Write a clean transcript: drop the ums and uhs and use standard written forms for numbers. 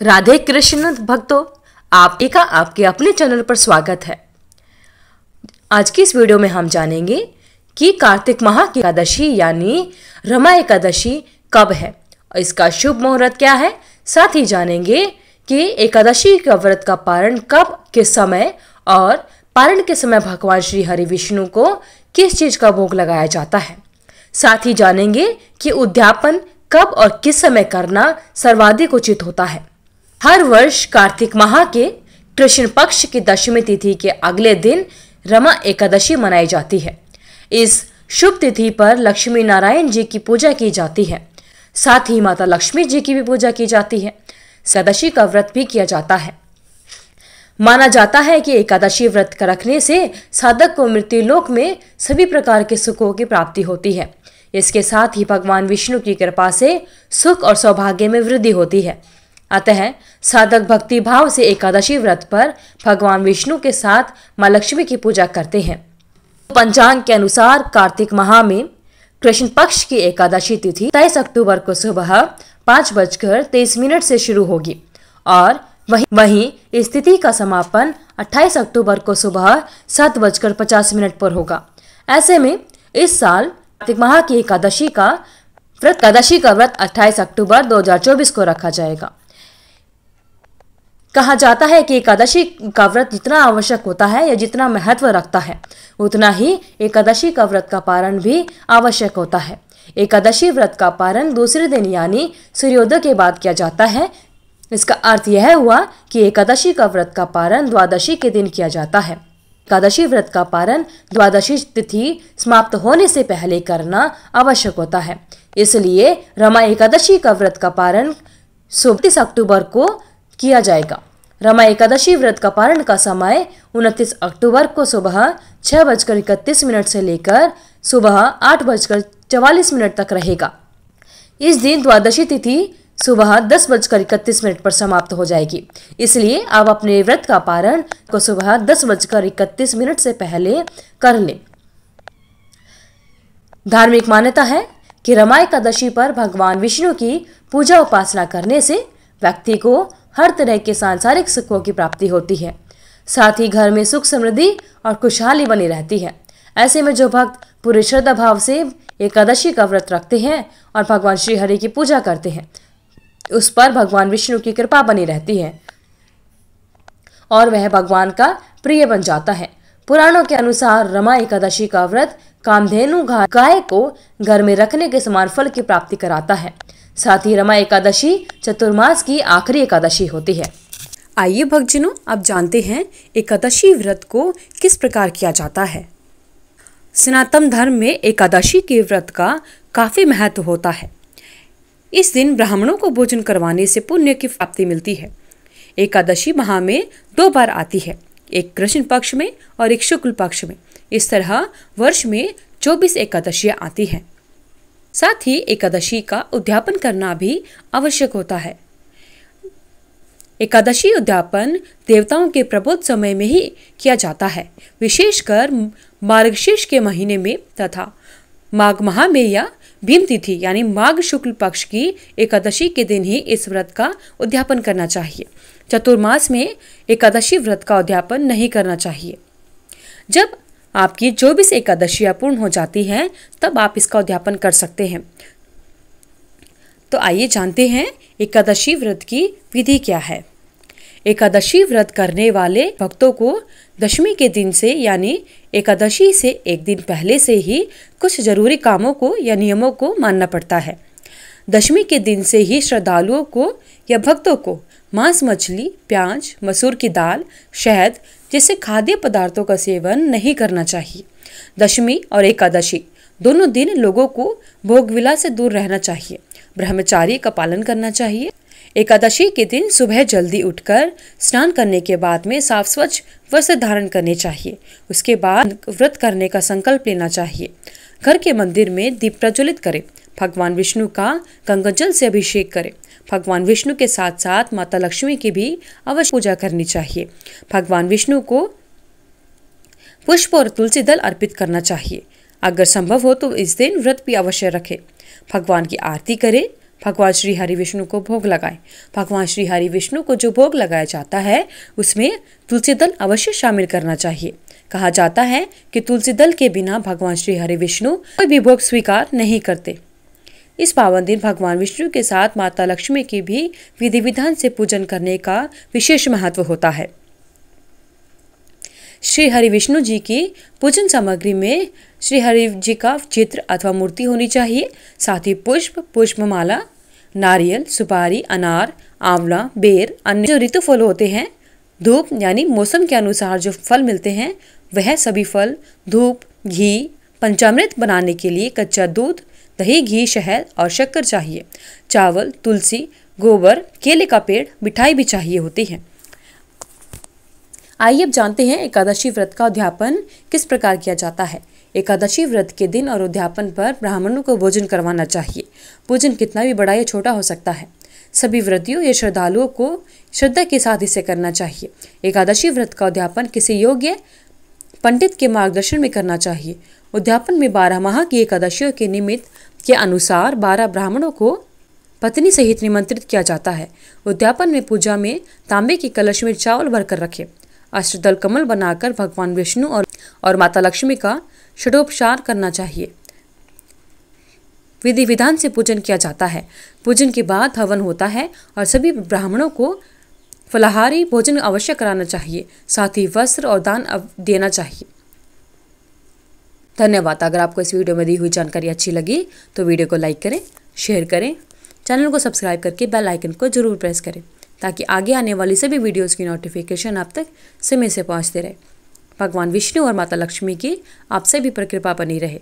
राधे कृष्ण भक्तों, आपका आपके अपने चैनल पर स्वागत है। आज की इस वीडियो में हम जानेंगे कि कार्तिक माह की एकादशी यानी रमा एकादशी कब है और इसका शुभ मुहूर्त क्या है। साथ ही जानेंगे कि एकादशी का व्रत का पारण कब, किस समय और पारण के समय भगवान श्री हरि विष्णु को किस चीज का भोग लगाया जाता है। साथ ही जानेंगे कि उद्यापन कब और किस समय करना सर्वाधिक उचित होता है। हर वर्ष कार्तिक माह के कृष्ण पक्ष की दशमी तिथि के अगले दिन रमा एकादशी मनाई जाती है। इस शुभ तिथि पर लक्ष्मी नारायण जी की पूजा की जाती है। साथ ही माता लक्ष्मी जी की भी पूजा की जाती है। एकादशी का व्रत भी किया जाता है। माना जाता है कि एकादशी व्रत रखने से साधक को मृत्यु लोक में सभी प्रकार के सुखों की प्राप्ति होती है। इसके साथ ही भगवान विष्णु की कृपा से सुख और सौभाग्य में वृद्धि होती है। अतः साधक भक्ति भाव से एकादशी व्रत पर भगवान विष्णु के साथ मां लक्ष्मी की पूजा करते हैं। पंचांग के अनुसार कार्तिक माह में कृष्ण पक्ष की एकादशी तिथि 23 अक्टूबर को सुबह 5:23 से शुरू होगी और वहीं इस तिथि का समापन 28 अक्टूबर को सुबह 7:50 पर होगा। ऐसे में इस साल कार्तिक माह की एकादशी का व्रत 28 अक्टूबर 2024 को रखा जाएगा। कहा जाता है कि एकादशी का व्रत जितना आवश्यक होता है या जितना महत्व रखता है, उतना ही एकादशी का व्रत का पारण भी आवश्यक होता है। एकादशी व्रत का पारण दूसरे दिन यानी सूर्योदय के बाद किया जाता है। इसका अर्थ यह हुआ कि एकादशी का व्रत का पारण द्वादशी के दिन किया जाता है। एकादशी व्रत का पारण द्वादशी तिथि समाप्त होने से पहले करना आवश्यक होता है। इसलिए रमा एकादशी का व्रत का पारण 29 अक्टूबर को किया जाएगा। रमा एकादशी व्रत का पारण का समय 29 अक्टूबर को सुबह 6:31 से लेकर सुबह 8:44 तक रहेगा। इस दिन द्वादशी तिथि सुबह 10:31 पर समाप्त हो जाएगी। इसलिए आप अपने व्रत का पारण को सुबह 10:31 से पहले कर लें। धार्मिक मान्यता है कि रमा एकादशी पर भगवान विष्णु की पूजा उपासना करने से व्यक्ति को हर तरह के सांसारिक सुखों की प्राप्ति होती है। साथ ही घर में सुख समृद्धि और खुशहाली बनी रहती है। ऐसे में जो भक्त पूरे श्रद्धा भाव से एकादशी का व्रत रखते हैं और भगवान श्री हरि की पूजा करते हैं, उस पर भगवान विष्णु की कृपा बनी रहती है और वह भगवान का प्रिय बन जाता है। पुराणों के अनुसार रमा एकादशी का व्रत कामधेनु गाय को घर में रखने के समान फल की प्राप्ति कराता है। साथ ही रमा एकादशी चतुर्मास की आखिरी एकादशी होती है। आइए भक्तजनों, अब जानते हैं एकादशी व्रत को किस प्रकार किया जाता है। सनातन धर्म में एकादशी के व्रत का काफी महत्व होता है। इस दिन ब्राह्मणों को भोजन करवाने से पुण्य की प्राप्ति मिलती है। एकादशी माह में 2 बार आती है, एक कृष्ण पक्ष में और एक शुक्ल पक्ष में। इस तरह वर्ष में 24 एकादशियां आती हैं। साथ ही एकादशी का उद्यापन करना भी आवश्यक होता है। एकादशी उद्यापन देवताओं के प्रबोध समय में ही किया जाता है, विशेषकर मार्गशीर्ष के महीने में तथा माघ माह में या भीम तिथि यानी माघ शुक्ल पक्ष की एकादशी के दिन ही इस व्रत का उद्यापन करना चाहिए। चतुर्मास में एकादशी व्रत का उद्यापन नहीं करना चाहिए। जब आपकी 24 एकादशियां पूर्ण हो जाती हैं, तब आप इसका उद्यापन कर सकते हैं। तो आइए जानते हैं एकादशी व्रत की विधि क्या है। एकादशी व्रत करने वाले भक्तों को दशमी के दिन से यानी एकादशी से एक दिन पहले से ही कुछ जरूरी कामों को या नियमों को मानना पड़ता है। दशमी के दिन से ही श्रद्धालुओं को या भक्तों को मांस, मछली, प्याज, मसूर की दाल, शहद जैसे खाद्य पदार्थों का सेवन नहीं करना चाहिए। दशमी और एकादशी दोनों दिन लोगों को भोग विलास से दूर रहना चाहिए। ब्रह्मचार्य का पालन करना चाहिए। एकादशी के दिन सुबह जल्दी उठकर स्नान करने के बाद में साफ स्वच्छ वस्त्र धारण करने चाहिए। उसके बाद व्रत करने का संकल्प लेना चाहिए। घर के मंदिर में दीप प्रज्वलित करें। भगवान विष्णु का गंगा जल से अभिषेक करें। भगवान विष्णु के साथ साथ माता लक्ष्मी की भी अवश्य पूजा करनी चाहिए। भगवान विष्णु को पुष्प और तुलसी दल अर्पित करना चाहिए। अगर संभव हो तो इस दिन व्रत भी अवश्य रखें। भगवान की आरती करें, भगवान श्री हरि विष्णु को भोग लगाएं। भगवान श्री हरि विष्णु को जो भोग लगाया जाता है उसमें तुलसी दल अवश्य शामिल करना चाहिए। कहा जाता है कि तुलसी दल के बिना भगवान श्री हरि विष्णु कोई भी भोग स्वीकार नहीं करते। इस पावन दिन भगवान विष्णु के साथ माता लक्ष्मी की भी विधि विधान से पूजन करने का विशेष महत्व होता है। श्री हरि विष्णु जी की पूजन सामग्री में श्री हरि जी का चित्र अथवा मूर्ति होनी चाहिए। साथ ही पुष्प, पुष्पमाला, नारियल, सुपारी, अनार, आंवला, बेर, अन्य जो ऋतु फल होते हैं, धूप यानी मौसम के अनुसार जो फल मिलते हैं वह सभी फल, धूप, घी, पंचामृत बनाने के लिए कच्चा दूध, दही, घी, शहद और शक्कर चाहिए। चावल, तुलसी, गोबर, केले का पेड़, मिठाई भी चाहिए होती है। आइए अब जानते हैं एकादशी व्रत का उद्यापन किस प्रकार किया जाता है। एकादशी व्रत के दिन और उद्यापन पर ब्राह्मणों को भोजन करवाना चाहिए। भोजन कितना भी बड़ा या छोटा हो सकता है। सभी व्रतियों या श्रद्धालुओं को श्रद्धा के साथ इसे करना चाहिए। एकादशी व्रत का उद्यापन किसी योग्य पंडित के मार्गदर्शन में करना चाहिए। उद्यापन में 12 माह की एकादशियों के निमित्त के अनुसार 12 ब्राह्मणों को पत्नी सहित निमंत्रित किया जाता है। उद्यापन में पूजा में तांबे के कलश में चावल भरकर रखें। अष्टदल कमल बनाकर भगवान विष्णु और माता लक्ष्मी का षडोपचार करना चाहिए। विधि विधान से पूजन किया जाता है। पूजन के बाद हवन होता है और सभी ब्राह्मणों को फलाहारी भोजन अवश्य कराना चाहिए। साथ ही वस्त्र और दान देना चाहिए। धन्यवाद। अगर आपको इस वीडियो में दी हुई जानकारी अच्छी लगी तो वीडियो को लाइक करें, शेयर करें, चैनल को सब्सक्राइब करके बेल आइकन को जरूर प्रेस करें ताकि आगे आने वाली सभी वीडियोस की नोटिफिकेशन आप तक समय से पहुंचते रहे। भगवान विष्णु और माता लक्ष्मी की आप से भी कृपा बनी रहे।